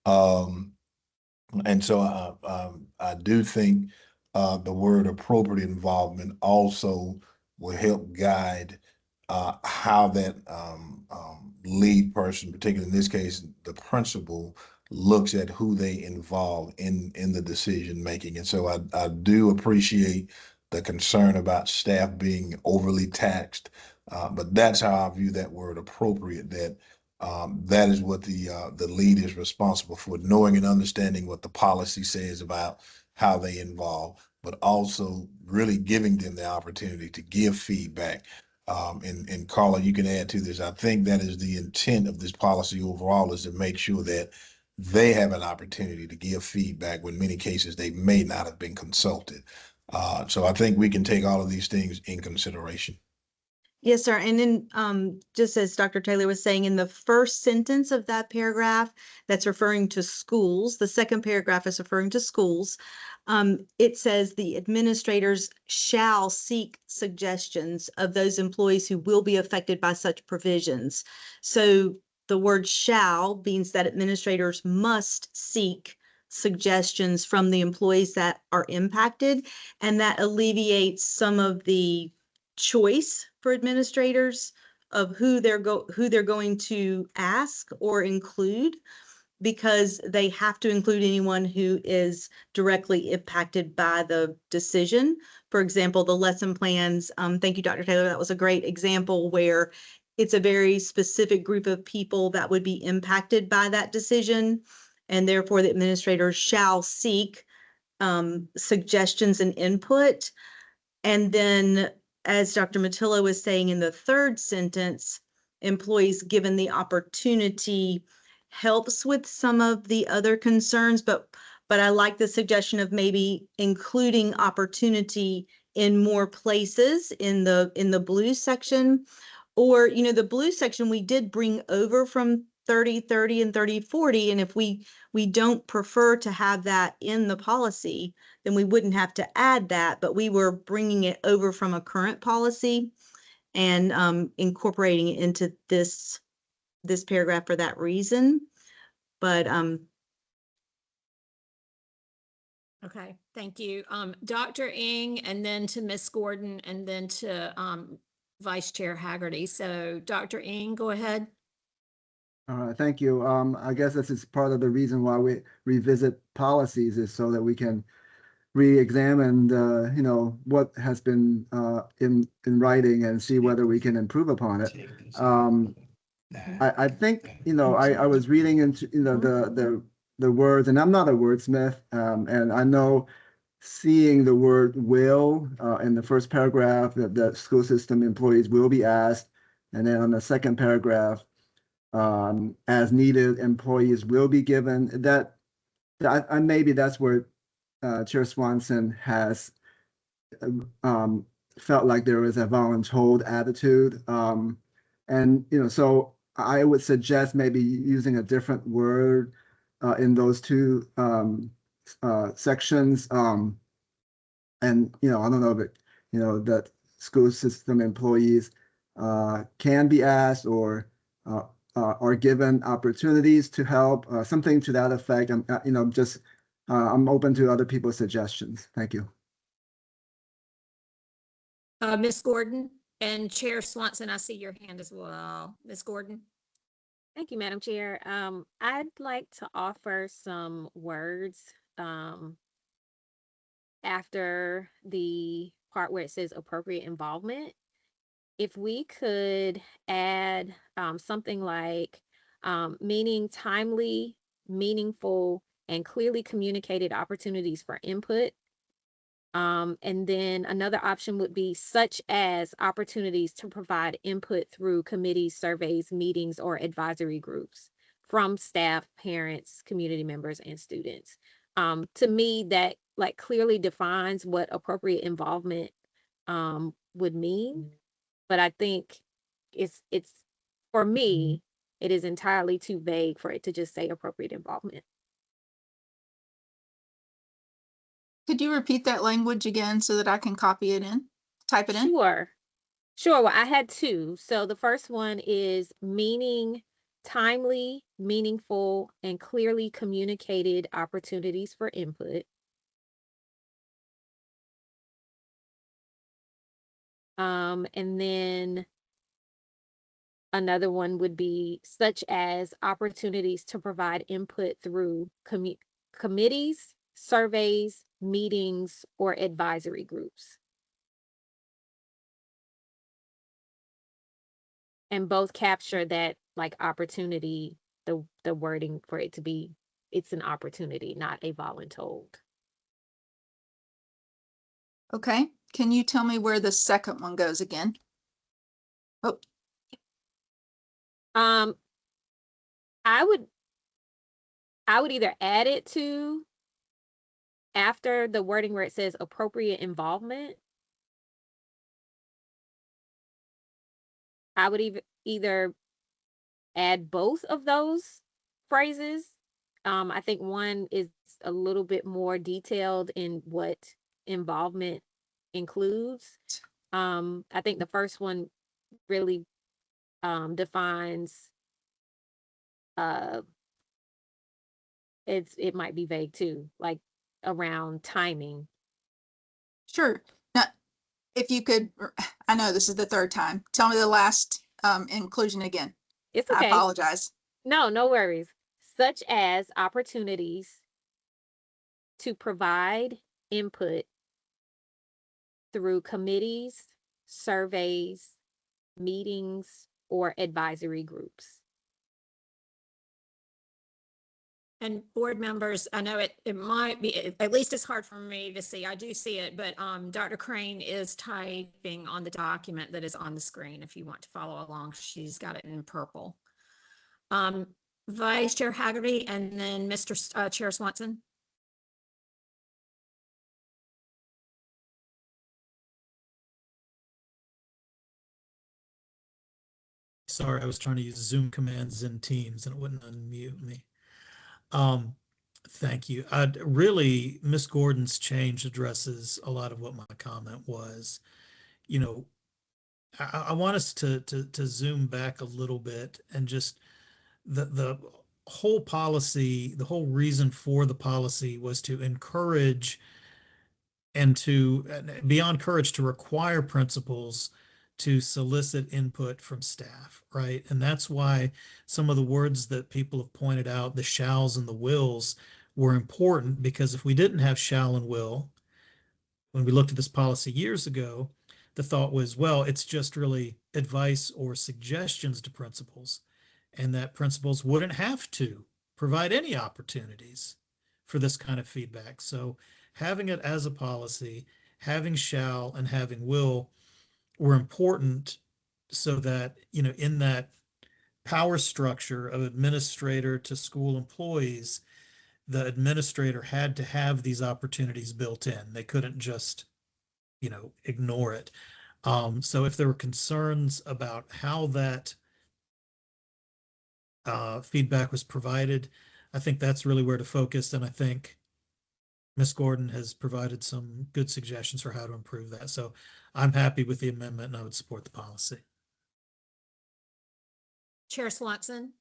And so I do think the word appropriate involvement also will help guide how that lead person, particularly in this case, the principal, looks at who they involve in the decision making. And so I do appreciate the concern about staff being overly taxed, but that's how I view that word appropriate, that That is what the lead is responsible for, knowing and understanding what the policy says about how they involve, but also really giving them the opportunity to give feedback. And Carla, you can add to this. I think that is the intent of this policy overall, is to make sure that they have an opportunity to give feedback when many cases they may not have been consulted. So I think we can take all of these things in consideration. Yes, sir. And then just as Dr. Taylor was saying, in the first sentence of that paragraph, that's referring to schools. The second paragraph is referring to schools. It says the administrators shall seek suggestions of those employees who will be affected by such provisions. So the word shall means that administrators must seek suggestions from the employees that are impacted, and that alleviates some of the choice for administrators of who they're going to ask or include, because they have to include anyone who is directly impacted by the decision. For example, the lesson plans. Thank you, Dr. Taylor. That was a great example where it's a very specific group of people that would be impacted by that decision, and therefore the administrators shall seek suggestions and input. And then, as Dr. Matillo was saying in the third sentence, employees given the opportunity helps with some of the other concerns, but I like the suggestion of maybe including opportunity in more places in the blue section. Or, the blue section we did bring over from 30/30 and 30/40, and if we don't prefer to have that in the policy, then we wouldn't have to add that, but we were bringing it over from a current policy and incorporating it into this paragraph for that reason. But Okay, thank you. Dr. Ng, and then to Ms. Gordon, and then to Vice Chair Haggerty. So Dr. Ng, go ahead. Thank you. I guess this is part of the reason why we revisit policies, is so that we can re-examine, what has been in writing and see whether we can improve upon it. I think, I was reading into, the words, and I'm not a wordsmith, and I know seeing the word will in the first paragraph, that school system employees will be asked, and then on the second paragraph, as needed, employees will be given. That maybe that's where Chair Swanson has felt like there was a voluntold attitude, and so I would suggest maybe using a different word in those two sections. And I don't know if that school system employees can be asked or are given opportunities to help, something to that effect. I'm open to other people's suggestions. Thank you. Ms. Gordon, and Chair Swanson, I see your hand as well. Ms. Gordon. Thank you, Madam Chair. I'd like to offer some words after the part where it says appropriate involvement. If we could add something like meaning timely, meaningful, and clearly communicated opportunities for input. And then another option would be such as opportunities to provide input through committees, surveys, meetings, or advisory groups from staff, parents, community members, and students. To me, that clearly defines what appropriate involvement would mean. But I think it's for me, it is entirely too vague for it to just say appropriate involvement. Could you repeat that language again so that I can copy it in, type it in? Sure. Well, I had two. So the first one is meaning timely, meaningful, and clearly communicated opportunities for input. And then another one would be such as opportunities to provide input through committees, surveys, meetings, or advisory groups. and both capture that like opportunity, the wording for it to be, it's an opportunity, not a voluntold. Okay, can you tell me where the second one goes again? Oh, I would either add it to after the wording where it says appropriate involvement. I would either add both of those phrases. I think one is a little bit more detailed in what involvement includes. I think the first one really defines it might be vague too, like around timing. sure. Now, if you could, I know this is the third time. Tell me the last inclusion again. It's I okay. apologize. No worries. Such as opportunities to provide input through committees, surveys, meetings, or advisory groups. And board members, I know it might be, at least it's hard for me to see. I do see it, but Dr. Crane is typing on the document that is on the screen. If you want to follow along, she's got it in purple. Vice Chair Haggerty and then Mr. Chair Swanson. Sorry, I was trying to use Zoom commands in Teams and it wouldn't unmute me. Thank you. Really, Ms. Gordon's change addresses a lot of what my comment was. You know, I want us to zoom back a little bit and just the whole policy, the whole reason for the policy was to encourage and to beyond courage to require principals to solicit input from staff, right? And that's why some of the words that people have pointed out, the shalls and the wills, were important, because if we didn't have shall and will, when we looked at this policy years ago, the thought was, well, it's just really advice or suggestions to principals, and that principals wouldn't have to provide any opportunities for this kind of feedback. So having it as a policy, having shall and having will were important so that, you know, in that power structure of administrator to school employees, the administrator had to have these opportunities built in. They couldn't just, you know, ignore it. So if there were concerns about how that feedback was provided, I think that's really where to focus. And I think Ms. Gordon has provided some good suggestions for how to improve that. So I'm happy with the amendment and I would support the policy. Chair Swanson.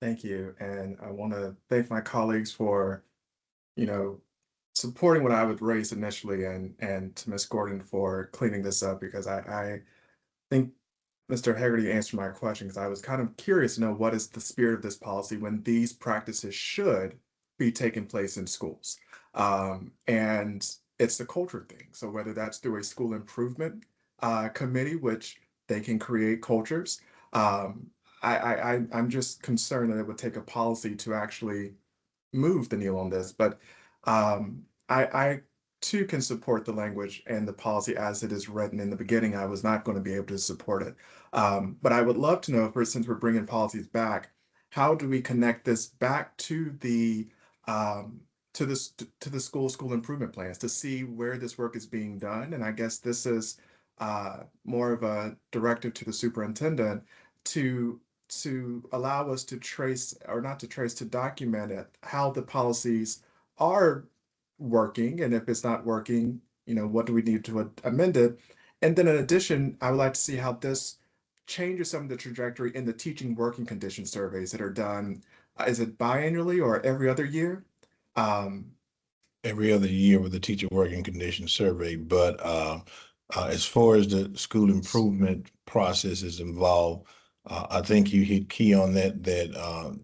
Thank you. And I want to thank my colleagues for, you know, supporting what I would raise initially, and to Ms. Gordon for cleaning this up, because I think Mr. Haggerty answered my question, because I was kind of curious to know what is the spirit of this policy when these practices should be taking place in schools. And it's the culture thing. So whether that's through a school improvement committee, which they can create cultures, I'm just concerned that it would take a policy to actually move the needle on this. But I too can support the language and the policy as it is written. In the beginning, I was not going to be able to support it. But I would love to know, since we're bringing policies back, how do we connect this back to the school improvement plans to see where this work is being done? And I guess this is more of a directive to the superintendent to allow us to trace, or not to trace, to document it, how the policies are working, and if it's not working, you know, what do we need to amend it? And then in addition, I would like to see how this changes some of the trajectory in the teaching working condition surveys that are done. Is it biannually or every other year? Every other year with the teacher working condition survey, but as far as the school improvement process is involved, I think you hit key on that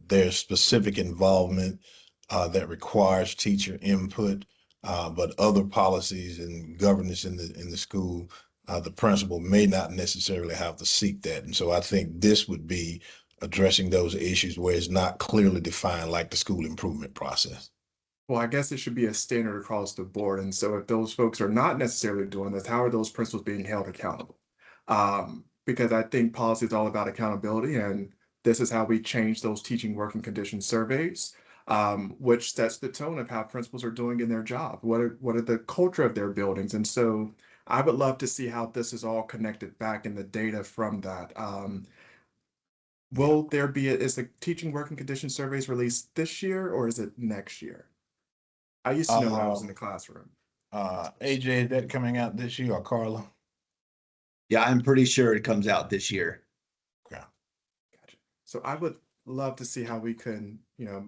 there's specific involvement that requires teacher input, but other policies and governance in the school the principal may not necessarily have to seek that. And so I think this would be addressing those issues where it's not clearly defined, like the school improvement process. Well, I guess it should be a standard across the board. And so if those folks are not necessarily doing this, how are those principals being held accountable? Because I think policy is all about accountability, and this is how we change those teaching working conditions surveys, which sets the tone of how principals are doing in thear job. What are the culture of their buildings? And so I would love to see how this is all connected back in the data from that. Will there be, is the teaching working condition surveys released this year or is it next year? I used to know when I was in the classroom. AJ, is that coming out this year, or Carla? Yeah, I'm pretty sure it comes out this year. Gotcha. So I would love to see how we can,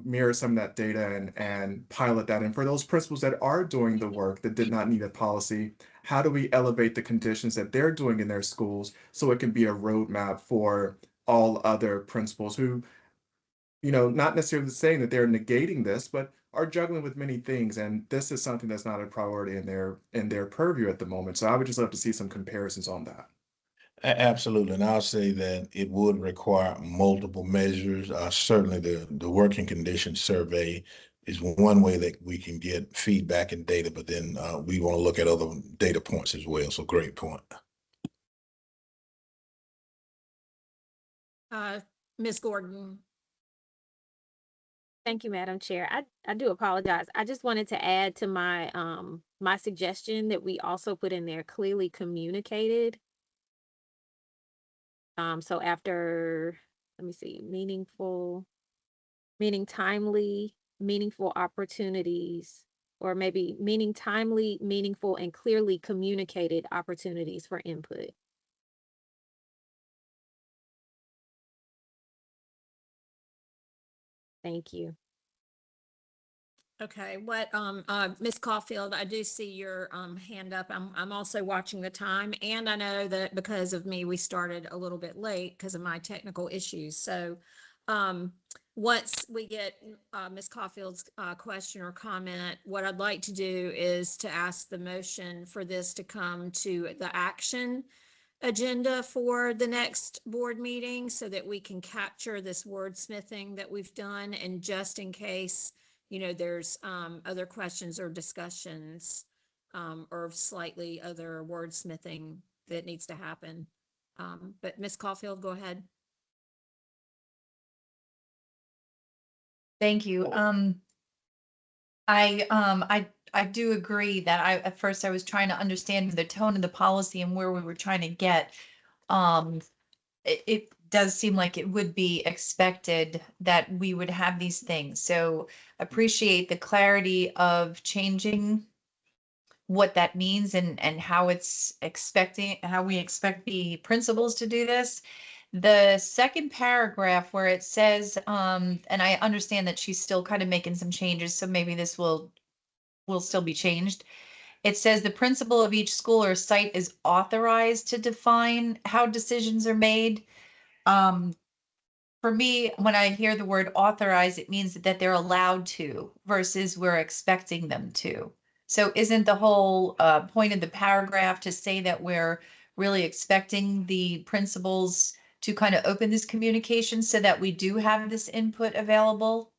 mirror some of that data and pilot that. And for those principals that are doing the work that did not need a policy, how do we elevate the conditions that they're doing in their schools so it can be a roadmap for all other principals who, not necessarily saying that they're negating this, but are juggling with many things. And this is something that's not a priority in their purview at the moment. So I would just love to see some comparisons on that. Absolutely. And I'll say that it would require multiple measures. Certainly the working conditions survey is one way that we can get feedback and data, but then we want to look at other data points as well. So great point. Ms. Gordon. Thank you, Madam Chair. I do apologize. I just wanted to add to my my suggestion that we also put in there clearly communicated. So after, let me see, meaning timely, meaningful opportunities, or maybe meaning timely, meaningful, and clearly communicated opportunities for input. Thank you. Okay, Ms. Caulfield, I do see your hand up. I'm also watching the time, and I know that because of me, we started a little bit late because of my technical issues. So once we get Ms. Caulfield's question or comment, what I'd like to do is to ask the motion for this to come to the action agenda for the next board meeting so that we can capture this wordsmithing that we've done, and just in case there's other questions or discussions or slightly other wordsmithing that needs to happen. But Ms. Caulfield, go ahead. Thank you. I do agree that at first I was trying to understand the tone of the policy and where we were trying to get. It does seem like it would be expected that we would have these things. So appreciate the clarity of changing what that means and how we expect the principals to do this. The second paragraph where it says, and I understand that she's still kind of making some changes, so maybe this will still be changed. It says the principal of each school or site is authorized to define how decisions are made. For me, when I hear the word authorized, it means that they're allowed to versus we're expecting them to. So isn't the whole point of the paragraph to say that we're really expecting the principals to kind of open this communication so that we do have this input available?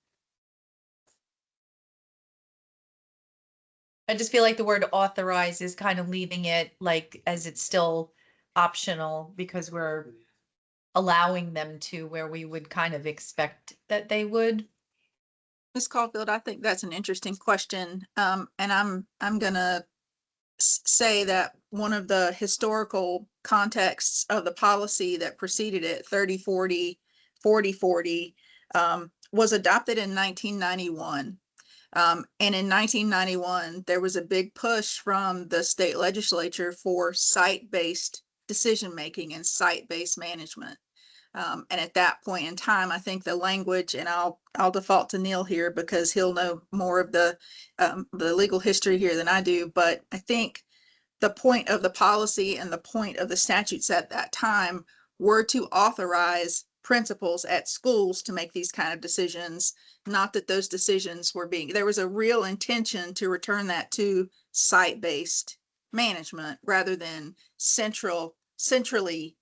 I just feel like the word authorize is kind of leaving it like as it's still optional because we're allowing them to where we would kind of expect that they would. Ms. Caulfield, I think that's an interesting question. And I'm gonna say that one of the historical contexts of the policy that preceded it, 30-40, 40-40, was adopted in 1991. And in 1991, there was a big push from the state legislature for site-based decision-making and site-based management. And at that point in time, I think the language, and I'll default to Neil here because he'll know more of the legal history here than I do. But I think the point of the policy and the point of the statutes at that time were to authorize principals at schools to make these kind of decisions, not that those decisions were there was a real intention to return that to site-based management rather than centrally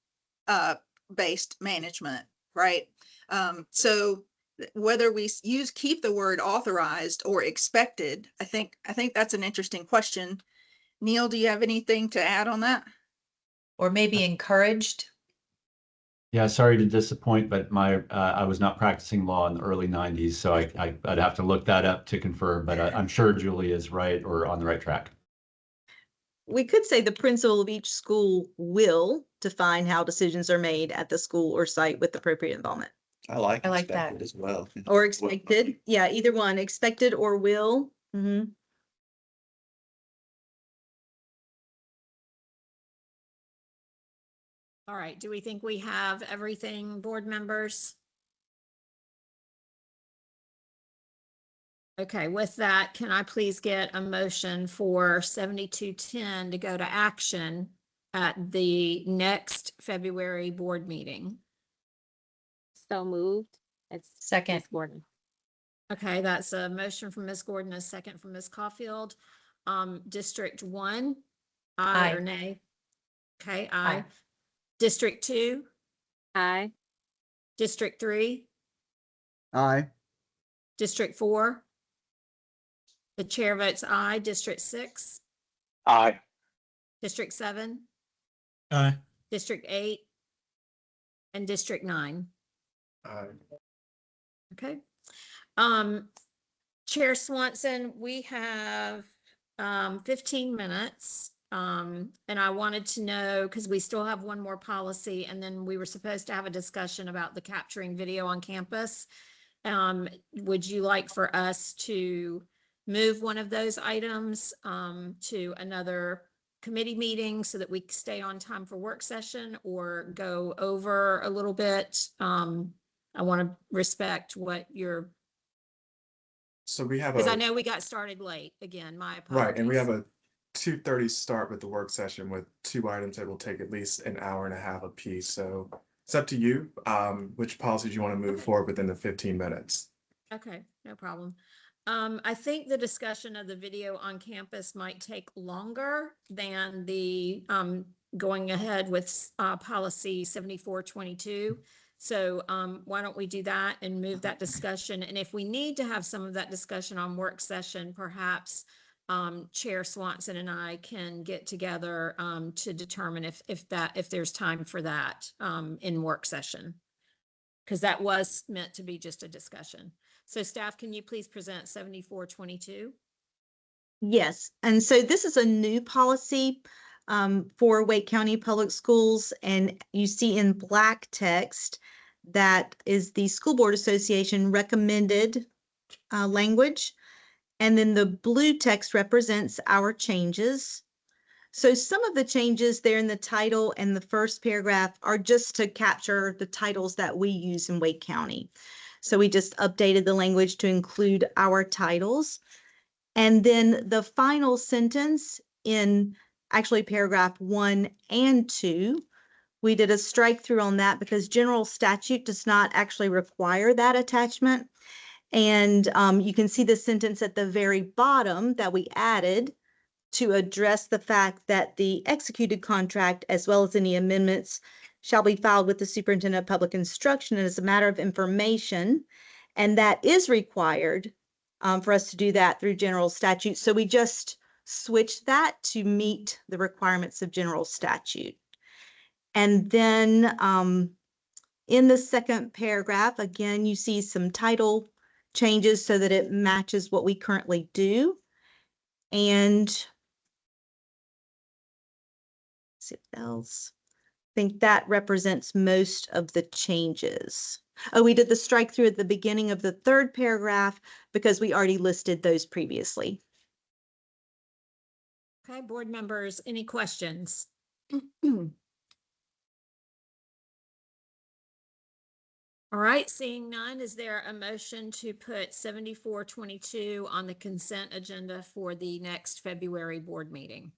based management, right? So whether we keep the word authorized or expected, I think that's an interesting question. Neil, do you have anything to add on that? Or maybe encouraged? Yeah, sorry to disappoint, but I was not practicing law in the early 90s, so I'd have to look that up to confirm, but I'm sure Julie is right or on the right track. We could say the principal of each school will define how decisions are made at the school or site with appropriate involvement. I like I like expected that. as well. Or expected, yeah, either one, expected or will. Mhm. All right, do we think we have everything, board members? Okay, with that, can I please get a motion for 7210 to go to action at the next February board meeting? So moved. It's Second. Ms. Gordon. Okay, that's a motion from Ms. Gordon, a second from Ms. Caulfield. District 1, aye or Aye. nay? Okay, aye. Aye. District 2, Aye. District 3, Aye. District 4. The chair votes aye. District 6, Aye. District 7, Aye. District 8, and District 9. Okay. Chair Swanson, we have 15 minutes. And I wanted to know, because we still have one more policy, and then we were supposed to have a discussion about the capturing video on campus. Would you like for us to move one of those items to another committee meeting so that we stay on time for work session, or go over a little bit? I want to respect what you're, So we have because I a, know we got started late. Again, my apologies. right, and we have a 2:30 start with the work session with 2 items that will take at least an hour and a half apiece. So it's up to you, which policies you want to move forward within the 15 minutes. Okay, no problem. I think the discussion of the video on campus might take longer than the going ahead with policy 7422. So why don't we do that and move that discussion? And if we need to have some of that discussion on work session, perhaps Chair Swanson and I can get together to determine if there's time for that in work session. Because that was meant to be just a discussion. So staff, can you please present 7422? Yes, and so this is a new policy for Wake County Public Schools, and you see in black text that is the School Board Association recommended language, and then the blue text represents our changes. So some of the changes there in the title and the first paragraph are just to capture the titles that we use in Wake County. So we just updated the language to include our titles. And then the final sentence in actually paragraph 1 and 2, we did a strike through on that because general statute does not actually require that attachment. And you can see the sentence at the very bottom that we added to address the fact that the executed contract, as well as any amendments, shall be filed with the superintendent of public instruction as a matter of information. And that is required for us to do that through general statute. So we just switched that to meet the requirements of general statute. And then in the second paragraph, again, you see some title changes so that it matches what we currently do. And let's see what else. I think that represents most of the changes. Oh, we did the strike through at the beginning of the third paragraph because we already listed those previously. Okay, board members, any questions? All right, seeing none, is there a motion to put 7422 on the consent agenda for the next February board meeting?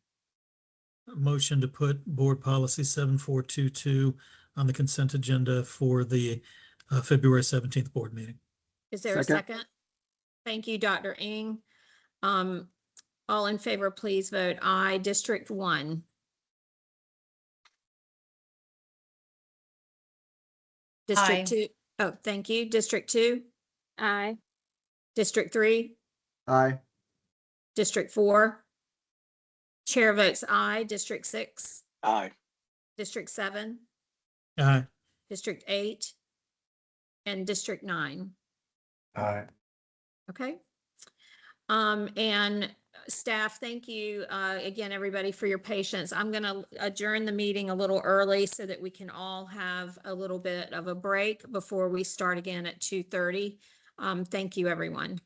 A motion to put board policy 7422 on the consent agenda for the February 17th board meeting. Is there a second? Thank you, Dr. Ng. All in favor, please vote aye. District 1. District Aye. 2. Oh, thank you. District 2. Aye. District 3. Aye. District 4. Chair votes aye. District 6. Aye. District 7. Aye. District 8. And District 9. Aye. Okay. And staff, thank you, again, everybody, for your patience. I'm gonna adjourn the meeting a little early so that we can all have a little bit of a break before we start again at 2:30. Thank you, everyone.